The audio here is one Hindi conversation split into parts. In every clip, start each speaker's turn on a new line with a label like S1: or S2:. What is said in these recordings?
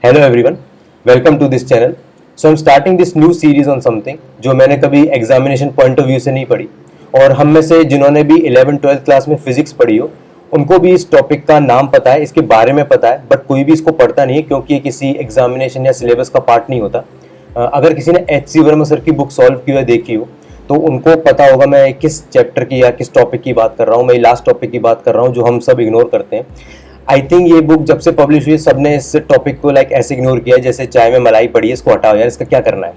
S1: Hello everyone, welcome to this channel. So I am starting this new series on something जो मैंने कभी एग्जामिनेशन पॉइंट ऑफ व्यू से नहीं पढ़ी, और हम में से जिन्होंने भी 11th-12th क्लास में फिजिक्स पढ़ी हो उनको भी इस टॉपिक का नाम पता है, इसके बारे में पता है, बट कोई भी इसको पढ़ता नहीं है क्योंकि ये किसी एग्जामिनेशन या सिलेबस का पार्ट नहीं होता। अगर किसी ने एच सी वर्मा सर की बुक सॉल्व की हुई देखी हो तो उनको पता होगा मैं किस चैप्टर की या किस टॉपिक की बात कर रहा हूँ। मैं लास्ट टॉपिक की बात कर रहा हूँ जो हम सब इग्नोर करते हैं। आई थिंक ये बुक जब से पब्लिश हुई सबने इस टॉपिक को ऐसे इग्नोर किया है जैसे चाय में मलाई पड़ी है, इसको हटाओ यार, इसका क्या करना है।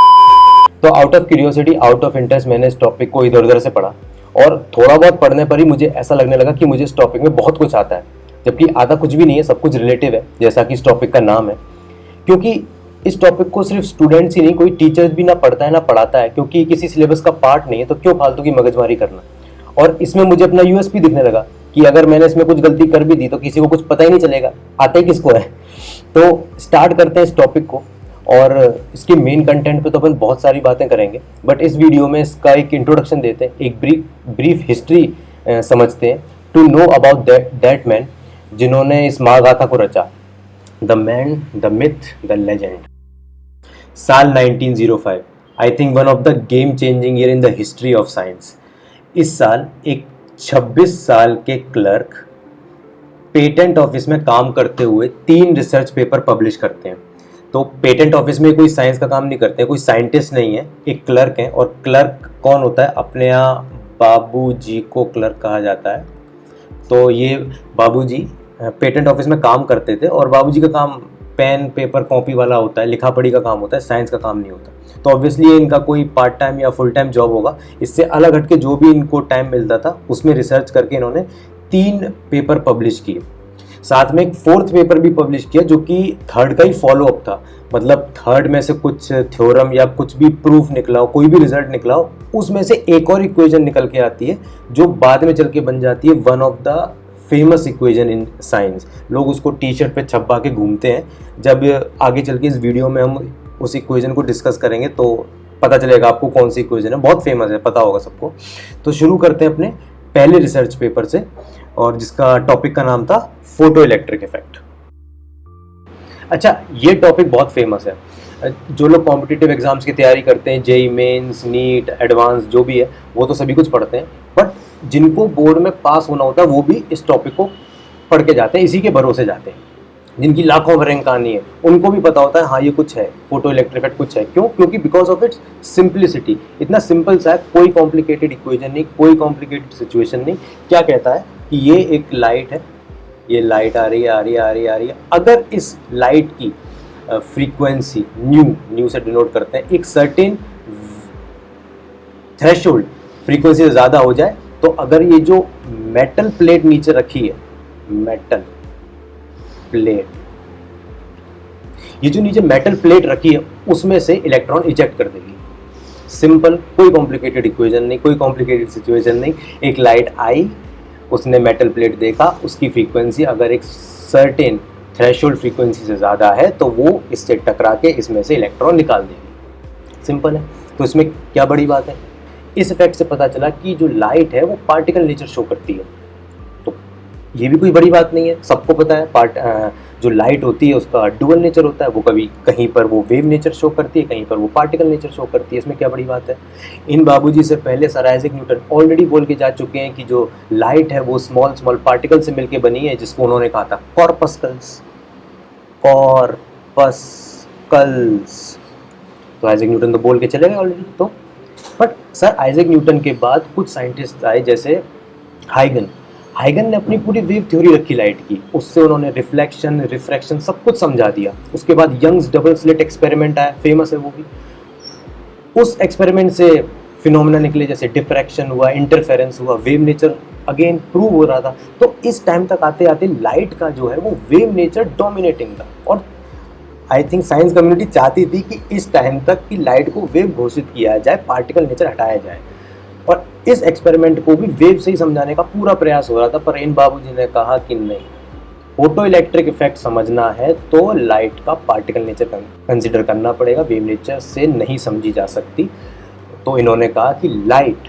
S1: तो out of curiosity, out of interest मैंने इस टॉपिक को इधर उधर से पढ़ा, और थोड़ा बहुत पढ़ने पर ही मुझे ऐसा लगने लगा कि मुझे इस टॉपिक में बहुत कुछ आता है, जबकि आधा कुछ भी नहीं है, सब कुछ रिलेटिव है, जैसा कि इस टॉपिक का नाम है। क्योंकि इस टॉपिक को सिर्फ स्टूडेंट्स ही नहीं, कोई टीचर्स भी ना पढ़ता है ना पढ़ाता है, क्योंकि किसी सिलेबस का पार्ट नहीं है, तो क्यों फालतू की मगजमारी करना। और इसमें मुझे अपना यूएसपी दिखने लगा कि अगर मैंने इसमें कुछ गलती कर भी दी तो किसी को कुछ पता ही नहीं चलेगा, आता ही किसको है। तो स्टार्ट करते हैं इस टॉपिक को, और इसके मेन कंटेंट पे तो अपन बहुत सारी बातें करेंगे, बट इस वीडियो में इसका एक इंट्रोडक्शन देते हैं, एक ब्रीफ हिस्ट्री समझते हैं, to know about that man जिन्होंने इस महागाथा को रचा, the man, the myth, the legend. साल 1905, I think one of the game changing year in the history of science. इस साल एक 26 साल के क्लर्क पेटेंट ऑफिस में काम करते हुए 3 रिसर्च पेपर पब्लिश करते हैं। तो पेटेंट ऑफिस में कोई साइंस का काम नहीं करते हैं, कोई साइंटिस्ट नहीं है, एक क्लर्क है। और क्लर्क कौन होता है? अपने यहाँ बाबूजी को क्लर्क कहा जाता है। तो ये बाबूजी पेटेंट ऑफिस में काम करते थे, और बाबूजी का काम पेन पेपर कॉपी वाला होता है, लिखा पढ़ी का काम होता है, साइंस का काम नहीं होता। तो ऑब्वियसली ये इनका कोई पार्ट टाइम या फुल टाइम जॉब होगा। इससे अलग हटके जो भी इनको टाइम मिलता था उसमें रिसर्च करके इन्होंने 3 पेपर पब्लिश किए। साथ में एक 4th पेपर भी पब्लिश किया जो कि 3rd का ही फॉलो अप था। मतलब 3rd में से कुछ थ्योरम या कुछ भी प्रूफ निकला हो, कोई भी रिजल्ट निकला हो, उसमें से एक और इक्वेशन निकल के आती है जो बाद में चल के बन जाती है one of the famous equation in science. लोग उसको टी शर्ट पे छपवा के घूमते हैं। जब आगे चल के इस वीडियो में हम उस इक्वेशन को डिस्कस करेंगे तो पता चलेगा आपको कौन सी इक्वेशन है, बहुत फेमस है, पता होगा सबको। तो शुरू करते हैं अपने पहले रिसर्च पेपर से, और जिसका टॉपिक का नाम था फोटो इलेक्ट्रिक इफेक्ट। अच्छा, ये टॉपिक बहुत फेमस है। जो लोग कॉम्पिटिटिव एग्जाम्स की तैयारी करते हैं, जेई मेंस, नीट, एडवांस जो भी है, वो तो सभी कुछ पढ़ते हैं, बट जिनको बोर्ड में पास होना होता है वो भी इस टॉपिक को पढ़ के जाते हैं, इसी के भरोसे जाते हैं। जिनकी लाखों में रैंक आनी है उनको भी पता होता है हाँ ये कुछ है, फोटो इलेक्ट्रिक इफेक्ट कुछ है। क्यों? क्योंकि बिकॉज ऑफ इट्स सिंप्लिसिटी। इतना सिंपल सा है, कोई कॉम्प्लिकेटेड इक्वेशन नहीं, कोई कॉम्प्लिकेटेड सिचुएशन नहीं। क्या कहता है कि ये एक लाइट है, ये लाइट आ रही है, आ रही है, आ रही है, आ रही है। अगर इस लाइट की फ्रीक्वेंसी न्यू से डिनोट करते हैं, एक सर्टेन थ्रेशोल्ड फ्रीक्वेंसी से ज़्यादा हो जाए, तो अगर ये जो मेटल प्लेट नीचे रखी है, मेटल प्लेट, ये जो नीचे मेटल प्लेट रखी है उसमें से इलेक्ट्रॉन इजेक्ट कर देगी। सिंपल, कोई कॉम्प्लिकेटेड इक्वेशन नहीं, कोई कॉम्प्लिकेटेड सिचुएशन नहीं। एक लाइट आई, उसने मेटल प्लेट देखा, उसकी फ्रीक्वेंसी अगर एक सर्टेन थ्रेशोल्ड फ्रीक्वेंसी से ज़्यादा है तो वो इससे टकरा के इसमें से इलेक्ट्रॉन निकाल देगी। सिंपल है। तो इसमें क्या बड़ी बात है? इस इफेक्ट से पता चला कि जो लाइट है वो पार्टिकल नेचर शो करती है। तो ये भी कोई बड़ी बात नहीं है, सबको पता है जो लाइट होती है उसका डुअल नेचर होता है। वो कभी कहीं पर वो वेव नेचर शो करती है, कहीं पर वो पार्टिकल नेचर शो करती है। इसमें क्या बड़ी बात है? इन बाबूजी से पहले सर आइजैक न्यूटन ऑलरेडी बोल के जा चुके हैं कि जो लाइट है वो स्मॉल स्मॉल पार्टिकल से मिलकर बनी है, जिसको उन्होंने कहा था कॉर्पस्कल्स। तो आइजैक न्यूटन तो बोल के चले गए ऑलरेडी। तो बट सर आइजैक न्यूटन के बाद कुछ साइंटिस्ट आए, जैसे हाइगन ने अपनी पूरी वेव थ्योरी रखी लाइट की। उससे उन्होंने रिफ्लेक्शन, रिफ्रैक्शन सब कुछ समझा दिया। उसके बाद यंग्स डबल स्लिट एक्सपेरिमेंट आया, फेमस है वो भी। उस एक्सपेरिमेंट से फिनोमेना निकले, जैसे डिफ्रैक्शन हुआ, इंटरफेरेंस हुआ, वेव नेचर अगेन प्रूव हो रहा था। तो इस टाइम तक आते आते लाइट का जो है वो वेव नेचर डोमिनेटिंग था, और आई थिंक साइंस कम्युनिटी चाहती थी कि इस टाइम तक की लाइट को वेव घोषित किया जाए, पार्टिकल नेचर हटाया जाए। और इस एक्सपेरिमेंट को भी वेव से ही समझाने का पूरा प्रयास हो रहा था, पर इन बाबूजी ने कहा कि नहीं, फोटो इलेक्ट्रिक इफेक्ट समझना है तो लाइट का पार्टिकल नेचर कंसिडर करना पड़ेगा, वेव नेचर से नहीं समझी जा सकती। तो इन्होंने कहा कि light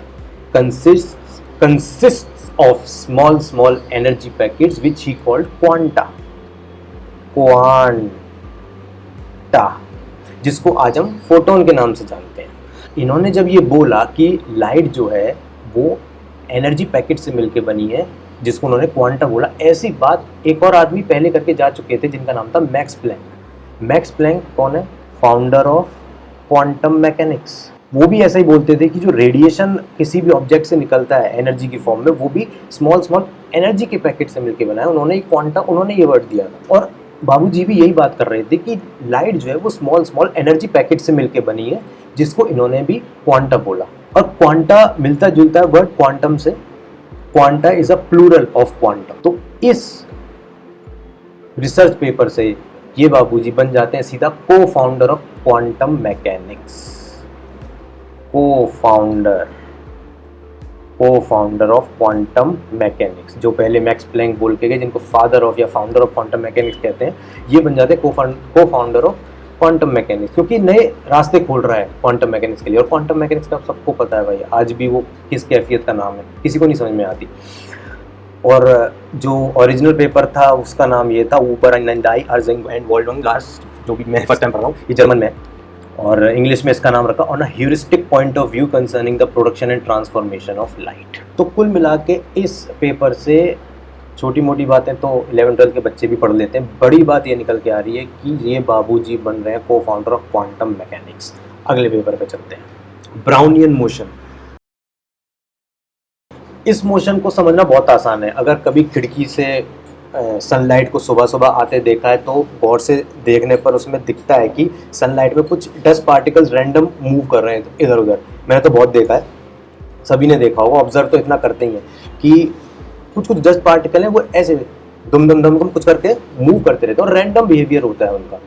S1: consists of small energy packets which he called quanta. Quanta, जिसको आज हम फोटोन के नाम से जानते हैं। इन्होंने जब ये बोला कि लाइट जो है वो एनर्जी पैकेट से मिलके बनी है, जिसको उन्होंने क्वांटा बोला, ऐसी बात एक और आदमी पहले करके जा चुके थे जिनका नाम था मैक्स प्लैंक। मैक्स प्लैंक कौन है? Founder of quantum mechanics. वो भी ऐसा ही बोलते थे कि जो रेडिएशन किसी भी ऑब्जेक्ट से निकलता है एनर्जी की फॉर्म में, वो भी स्मॉल स्मॉल एनर्जी के पैकेट से मिलके बना है। उन्होंने क्वांटा, उन्होंने ये वर्ड दिया था। और बाबूजी भी यही बात कर रहे थे कि लाइट जो है वो स्मॉल स्मॉल एनर्जी पैकेट से मिलके बनी है, जिसको इन्होंने भी क्वांटा बोला। और क्वांटा मिलता जुलता है वर्ड क्वांटम से। Quanta is a plural of quantum. तो इस रिसर्च पेपर से ये बाबूजी बन जाते हैं सीधा को फाउंडर ऑफ क्वांटम मैकेनिक्स। को फाउंडर ऑफ क्वांटम मैकेनिक्स, जो पहले मैक्स प्लैंक बोल के गए, जिनको फादर ऑफ या फाउंडर ऑफ क्वांटम मैकेनिक्स कहते हैं, ये बन जाते हैं को फाउंडर ऑफ क्वांटम मैकेनिक्स, क्योंकि नए रास्ते खोल रहा है क्वांटम मैकेनिक्स के लिए। और क्वांटम मैकेनिक्स का सबको पता है भाई, आज भी वो किस कैफियत का नाम है, किसी को नहीं समझ में आती। और जो ओरिजिनल पेपर था उसका नाम ये था, ऊपर एंड वॉल्डोंग लास्ट, जो भी मैं फर्स्ट टाइम पढ़ रहा हूँ, ये जर्मन में, और इंग्लिश में इसका नाम रखा on a heuristic point of view concerning the production and transformation of light. तो कुल मिला के इस पेपर से छोटी मोटी बातें तो 11-12 के बच्चे भी पढ़ लेते हैं, बड़ी बात ये निकल के आ रही है कि ये बाबूजी बन रहे हैं को फाउंडर ऑफ क्वांटम मैकेनिक्स। अगले पेपर पे चलते हैं, ब्राउनियन मोशन। इस मोशन को समझना बहुत आसान है। अगर कभी खिड़की से सनलाइट को सुबह सुबह आते देखा है तो गौर से देखने पर उसमें दिखता है कि सनलाइट में कुछ डस्ट पार्टिकल्स रैंडम मूव कर रहे हैं इधर उधर। मैंने तो बहुत देखा है, सभी ने देखा होगा, ऑब्जर्व तो इतना करते ही हैं कि कुछ कुछ डस्ट पार्टिकल हैं वो ऐसे दुम दुम दुम दुम कुछ करके मूव करते रहते हैं, और रैंडम बिहेवियर होता है उनका।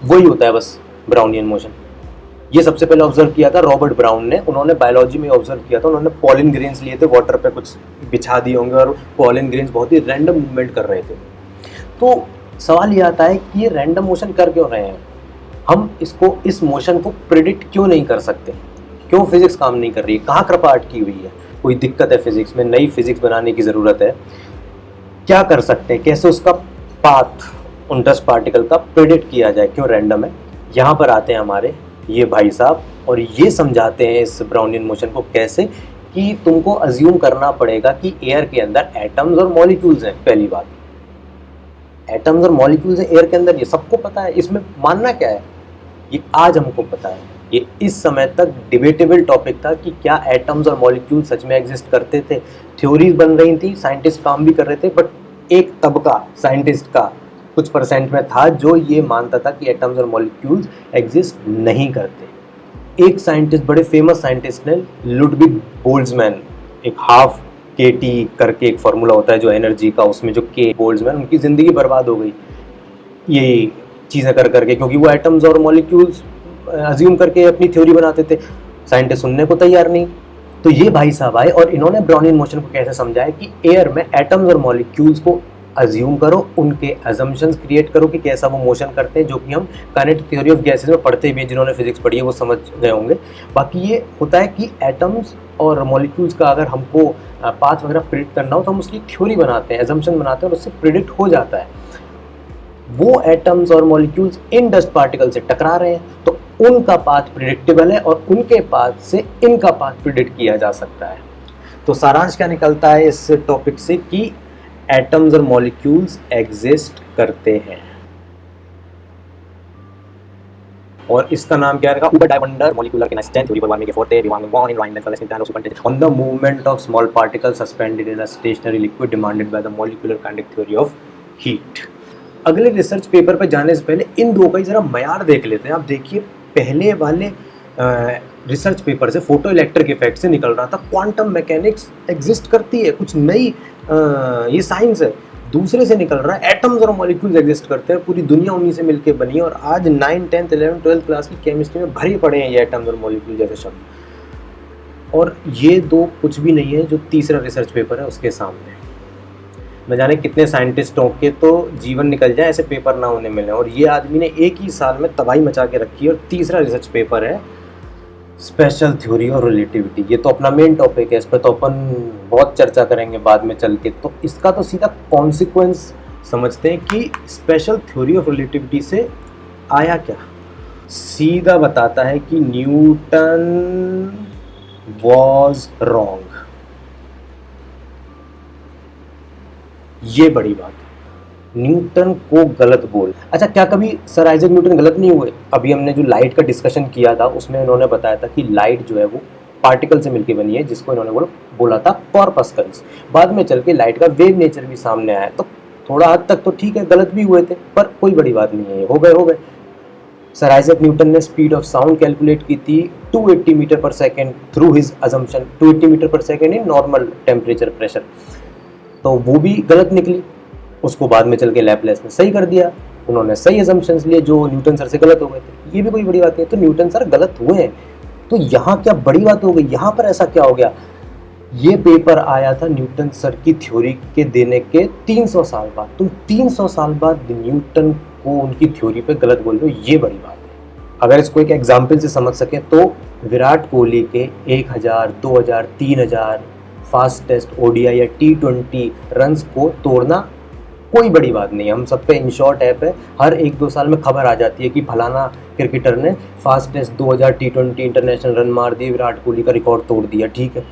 S1: वही होता है बस ब्राउनियन मोशन। ये सबसे पहले ऑब्जर्व किया था रॉबर्ट ब्राउन ने। उन्होंने बायोलॉजी में ऑब्जर्व किया था। उन्होंने पॉलिन ग्रेन्स लिए थे, वाटर पे कुछ बिछा दिए होंगे, और पॉलिन ग्रेन्स बहुत ही रैंडम मूवमेंट कर रहे थे। तो सवाल ये आता है कि ये रैंडम मोशन कर क्यों रहे हैं? हम इस मोशन को प्रिडिक्ट क्यों नहीं कर सकते? क्यों फिजिक्स काम नहीं कर रही है? कहाँ कृपा अटकी हुई है? कोई दिक्कत है फिजिक्स में? नई फिजिक्स बनाने की ज़रूरत है। क्या कर सकते हैं? कैसे उसका पाथ उन डस्ट पार्टिकल का प्रिडिक्ट किया जाए? क्यों रैंडम है? यहाँ पर आते हैं हमारे ये भाई साहब, और ये समझाते हैं इस ब्राउनियन मोशन को कैसे, कि तुमको अज्यूम करना पड़ेगा कि एयर के अंदर एटम्स और मॉलिक्यूल्स हैं। पहली बात, एटम्स और मॉलिक्यूल्स हैं एयर के अंदर, ये सबको पता है। इसमें मानना क्या है? ये आज हमको पता है। ये इस समय तक डिबेटेबल टॉपिक था कि क्या एटम्स और मॉलिक्यूल्स सच में एग्जिस्ट करते थे। थ्योरीज बन रही थी, साइंटिस्ट काम भी कर रहे थे, बट एक तबका साइंटिस्ट का कुछ परसेंट में था जो ये मानता था कि एटम्स और मॉलिक्यूल्स एग्जिस्ट नहीं करते। एक साइंटिस्ट, बड़े फेमस साइंटिस्ट ने, लुडविग बोल्ट्जमैन, एक हाफ KT करके एक फार्मूला होता है जो एनर्जी का, उसमें जो K बोल्ट्जमैन, उनकी ज़िंदगी बर्बाद हो गई ये चीज़ें कर करके, क्योंकि वो एटम्स और मॉलिक्यूल्स अज्यूम करके अपनी थ्योरी बनाते थे। साइंटिस्ट सुनने को तैयार नहीं। तो ये भाई साहब आए और इन्होंने ब्राउनियन मोशन को कैसे समझाया कि एयर में एटम्स और मॉलिक्यूल्स को अज्यूम करो, उनके अजम्पशंस क्रिएट करो कि कैसा वो मोशन करते हैं, जो कि हम काइनेटिक थ्योरी ऑफ गैसेस में पढ़ते भी हैं। जिन्होंने फिजिक्स पढ़ी है वो समझ गए होंगे। बाकी ये होता है कि एटम्स और मॉलिक्यूल्स का अगर हमको पाथ वगैरह प्रिडिक्ट करना हो तो हम उसकी थ्योरी बनाते हैं, एजम्पशन बनाते हैं, और उससे प्रिडिक्ट हो जाता है। वो एटम्स और मॉलिक्यूल्स इन डस्ट पार्टिकल से टकरा रहे हैं तो उनका पाथ प्रिडिक्टेबल है, और उनके पाथ से इनका पाथ प्रिडिक्ट किया जा सकता है। तो सारांश क्या निकलता है इस टॉपिक से कि एटम्स और मॉलिक्यूल्स एग्जिस्ट करते हैं। और इसका नाम क्या रहेगा? ऊपर डायवंडर मॉलिक्यूलर केमिस्ट्री थ्योरी फॉर वार्मिंग के फोर्थ रिवाइंग वन इन लाइन फॉर लेसन सुपरटेंट on the movement of small particles suspended in a stationary liquid demanded by the molecular kinetic theory of heat. अगले रिसर्च पेपर पर जाने से पहले इन दो का ही जरा मयार देख लेते हैं। आप देखिए, पहले वाले रिसर्च पेपर से फोटो इलेक्ट्रिक इफेक्ट से निकल रहा था क्वांटम मैकेनिक्स एग्जिस्ट करती है, कुछ नई ये साइंस है। दूसरे से निकल रहा है एटम्स और मॉलिक्यूल्स एग्जिस्ट करते हैं, पूरी दुनिया उन्हीं से मिलके बनी है। और आज 9, 10, 11, 12 क्लास की केमिस्ट्री में भरे पड़े हैं ये एटम्स और मॉलिक्यूल जैसे शब्द। और ये दो कुछ भी नहीं है जो तीसरा रिसर्च पेपर है उसके सामने। न जाने कितने साइंटिस्टों के तो जीवन निकल जाए ऐसे पेपर ना होने मिले, और ये आदमी ने एक ही साल में तबाही मचा के रखी है। और तीसरा रिसर्च पेपर है स्पेशल थ्योरी और रिलेटिविटी। ये तो अपना मेन टॉपिक है, इस पर तो अपन बहुत चर्चा करेंगे बाद में चल के। तो इसका तो सीधा कॉन्सिक्वेंस समझते हैं कि स्पेशल थ्योरी ऑफ रिलेटिविटी से आया क्या। सीधा बताता है कि न्यूटन वॉज रॉन्ग। ये बड़ी बात है, न्यूटन को गलत बोल। अच्छा, क्या कभी सर आइजैक न्यूटन गलत नहीं हुए? अभी हमने जो लाइट का डिस्कशन किया था उसमें उन्होंने बताया था कि लाइट जो है वो पार्टिकल से मिलकर बनी है, जिसको इन्होंने बोला था कॉर्पस्कल्स। बाद में चल के लाइट का वेव नेचर भी सामने आया, तो थोड़ा हद तक तो ठीक है, गलत भी हुए थे, पर कोई बड़ी बात नहीं है, हो गए। सर आइजैक न्यूटन ने स्पीड ऑफ साउंड कैलकुलेट की थी 280 metre per second through his assumption, 280 metre per second in normal temperature pressure, तो वो भी गलत निकली। उसको बाद में चल के लैपलेस ने सही कर दिया, उन्होंने सही अजम्पशंस लिए जो न्यूटन सर से गलत हो गए थे। ये भी कोई बड़ी बात नहीं है, तो न्यूटन सर गलत हुए हैं। तो यहाँ क्या बड़ी बात हो गई? यहाँ पर ऐसा क्या हो गया? ये पेपर आया था न्यूटन सर की थ्योरी के देने के 300 साल बाद। तुम 300 साल बाद न्यूटन को उनकी थ्योरी पे गलत बोल रहे हो, ये बड़ी बात है। अगर इसको एक एग्जाम्पल से समझ सके तो विराट कोहली के 1000, 2000, 3000 फास्टेस्ट ओडीआई या T20 रन्स को तोड़ना कोई बड़ी बात नहीं है। हम सब पे इनशॉट ऐप है, हर 1-2 साल में खबर आ जाती है कि फलाना क्रिकेटर ने फास्टेस्ट 2000 T20 इंटरनेशनल रन मार दिए, विराट कोहली का रिकॉर्ड तोड़ दिया। ठीक है,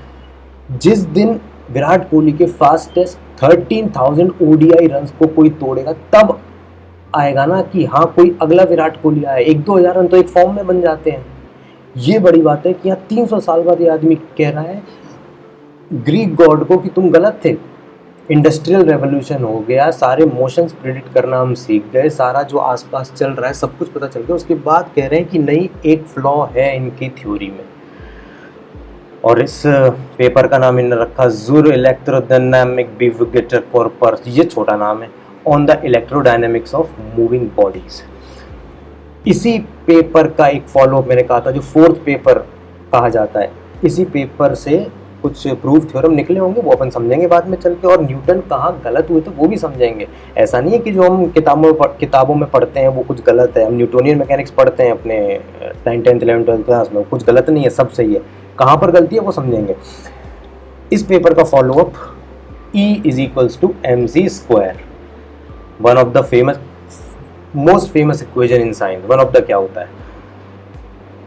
S1: जिस दिन विराट कोहली के फास्टेस्ट 13,000 ओडीआई रन्स को कोई तोड़ेगा, तब आएगा ना कि हाँ कोई अगला विराट कोहली आया। 1-2 हज़ार रन तो एक फॉर्म में बन जाते हैं। ये बड़ी बात है कि यहाँ 300 साल बाद ये आदमी कह रहा है ग्रीक गॉड को कि तुम गलत थे। इंडस्ट्रियल रेवोल्यूशन हो गया, सारे मोशंस प्रिडिक्ट करना हम सीख गए, सारा जो आसपास चल रहा है सब कुछ पता चल गया, उसके बाद कह रहे हैं कि नहीं, एक फ्लॉ है इनकी थ्योरी में। और इस पेपर का नाम इन्होंने रखा जुर इलेक्ट्रोडायनामिक बिवगेटर कॉर्पस, ये छोटा नाम है, on the electrodynamics of moving bodies. इसी पेपर का एक फॉलोअप मैंने कहा था जो 4th पेपर कहा जाता है, इसी पेपर से कुछ प्रूफ थ्योरम निकले होंगे, वो अपन समझेंगे बाद में चल के, और न्यूटन कहाँ गलत हुए थे वो भी समझेंगे। ऐसा नहीं है कि जो हम किताबों में पढ़ते हैं वो कुछ गलत है। हम न्यूटोनियन मैकेनिक्स पढ़ते हैं अपने 9th, 10th, 11th, 12th class में, कुछ गलत नहीं है, सब सही है। कहाँ पर गलती है वो समझेंगे। इस पेपर का follow up E = mc², one of the most famous equation in science. One of the क्या होता है,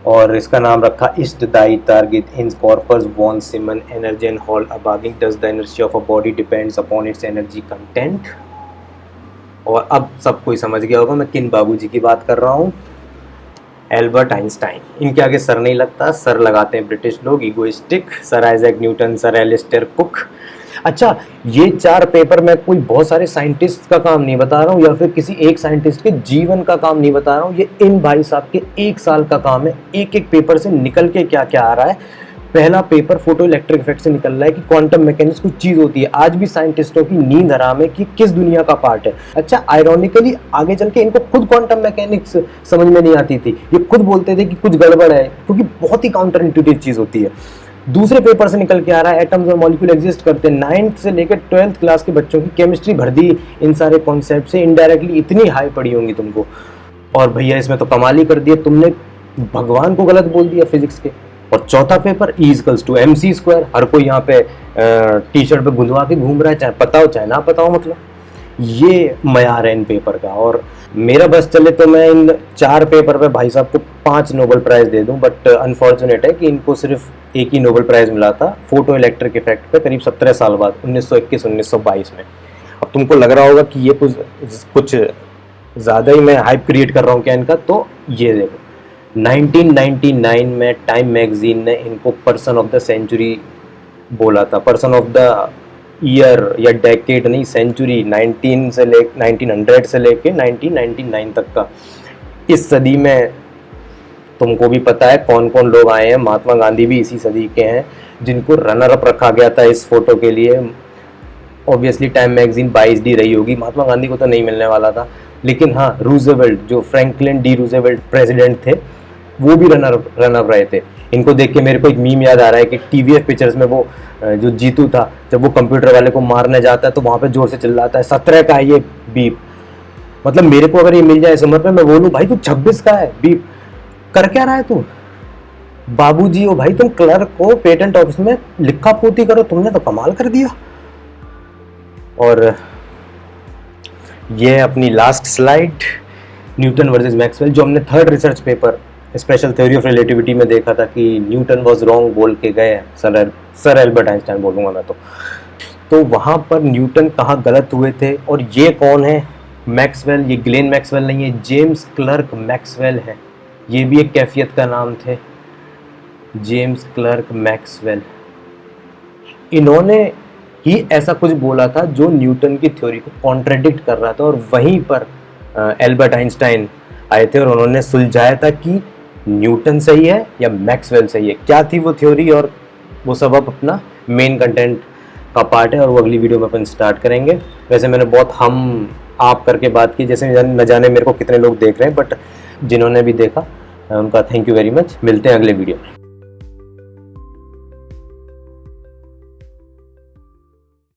S1: और इसका नाम रखा इस्ट दाई टारगेट इन कॉर्पस वॉन सिमन एनर्जी एंड हॉल अबागिंग does the energy of a body depends upon its energy content. और अब सब कोई समझ गया होगा मैं किन बाबूजी की बात कर रहा हूँ, एल्बर्ट आइंस्टाइन। इनके आगे सर नहीं लगता, सर लगाते हैं ब्रिटिश लोग, egoistic, sir Isaac Newton, sir Alastair Cook. अच्छा, ये 4 पेपर मैं कोई बहुत सारे साइंटिस्ट का काम नहीं बता रहा हूँ या फिर किसी एक साइंटिस्ट के जीवन का काम नहीं बता रहा हूँ, ये इन भाई साहब के 1 साल का काम है। एक एक पेपर से निकल के क्या क्या आ रहा है। पहला पेपर फोटो इलेक्ट्रिक इफेक्ट से निकल रहा है कि क्वांटम मैकेनिक्स कुछ चीज़ होती है। आज भी साइंटिस्टों की नींद हराम है कि किस दुनिया का पार्ट है। अच्छा, आयरॉनिकली आगे चल के इनको खुद क्वांटम मैकेनिक्स समझ में नहीं आती थी, ये खुद बोलते थे कि कुछ गड़बड़ है, क्योंकि बहुत ही काउंटर इंट्यूटिव चीज़ होती है। दूसरे पेपर से निकल के आ रहा है एटम्स और मॉलिक्यूल एग्जिस्ट करते हैं। 9th से लेकर 12th क्लास के बच्चों की केमिस्ट्री भर दी इन सारे कॉन्सेप्ट से, इनडायरेक्टली इतनी हाई पड़ी होंगी तुमको। और भैया इसमें तो कमाल ही कर दिया, तुमने भगवान को गलत बोल दिया फिजिक्स के। और चौथा पेपर E = mc², हर कोई यहाँ पे टी-शर्ट पे गुंदवा के घूम रहा है, चाहे पता हो चाहे ना पता हो, मतलब ये मयार है इन पेपर का। और मेरा बस चले तो मैं इन 4 पेपर पे भाई साहब को 5 नोबेल प्राइज़ दे दूं, बट अनफॉर्चुनेट है कि इनको सिर्फ एक ही नोबेल प्राइज़ मिला था फोटो इलेक्ट्रिक इफेक्ट पे, करीब 17 साल बाद, 1921-1922 में। अब तुमको लग रहा होगा कि ये कुछ ज़्यादा ही मैं हाइप क्रिएट कर रहा हूँ क्या इनका, तो ये देखो 1999 में टाइम मैगजीन ने इनको पर्सन ऑफ द सेंचुरी बोला था। पर्सन ऑफ द ईयर या डेकेड नहीं, सेंचुरी, 1900 से लेके 1999 तक का। इस सदी में तुमको भी पता है कौन कौन लोग आए हैं, महात्मा गांधी भी इसी सदी के हैं, जिनको रनर अप रखा गया था इस फोटो के लिए। ऑब्वियसली टाइम मैगजीन 22D रही होगी, महात्मा गांधी को तो नहीं मिलने वाला था, लेकिन हाँ रूजवेल्ट, जो फ्रैंकलिन डी रूजवेल्ट प्रेसिडेंट थे, वो भी रनर अप रहे थे। इनको देख के मेरे को एक मीम याद आ रहा है कि TVF पिक्चर्स में वो जो जीतू था, जब वो कंप्यूटर वाले को मारने जाता है तो वहाँ पे जोर से चिल्लाता है 17 का है ये बीप। मतलब मेरे को अगर ये मिल जाए इस उम्र पे, मैं बोलूँ भाई तू 26 का है बीप, कर क्या रहा है तू? बाबूजी हो भाई तुम, क्लर्क को पेटेंट ऑफिस में लिखा पोती करो, तुमने तो कमाल कर दिया। और ये अपनी last slide, Newton versus Maxwell, जो हमने third research paper special theory of relativity में देखा था कि न्यूटन वाज रॉन्ग बोल के गए सर एल्बर्ट आइंस्टाइन बोलूँगा मैं तो वहाँ पर न्यूटन कहाँ गलत हुए थे। और ये कौन है मैक्सवेल, ये ग्लेन मैक्सवेल नहीं है, जेम्स क्लर्क मैक्सवेल है, ये भी एक कैफियत का नाम थे, जेम्स क्लर्क मैक्सवेल। इन्होंने ही ऐसा कुछ बोला था जो न्यूटन की थ्योरी को कॉन्ट्रडिक्ट कर रहा था, और वहीं पर एल्बर्ट आइंस्टाइन आए थे और उन्होंने सुलझाया था कि न्यूटन सही है या मैक्सवेल सही है, क्या थी वो थ्योरी, और वो सब अब अपना मेन कंटेंट का पार्ट है और वो अगली वीडियो में अपन स्टार्ट करेंगे। वैसे मैंने बहुत हम आप करके बात की, जैसे न जाने मेरे को कितने लोग देख रहे हैं, बट जिन्होंने भी देखा उनका थैंक यू वेरी मच। मिलते हैं अगले वीडियो में।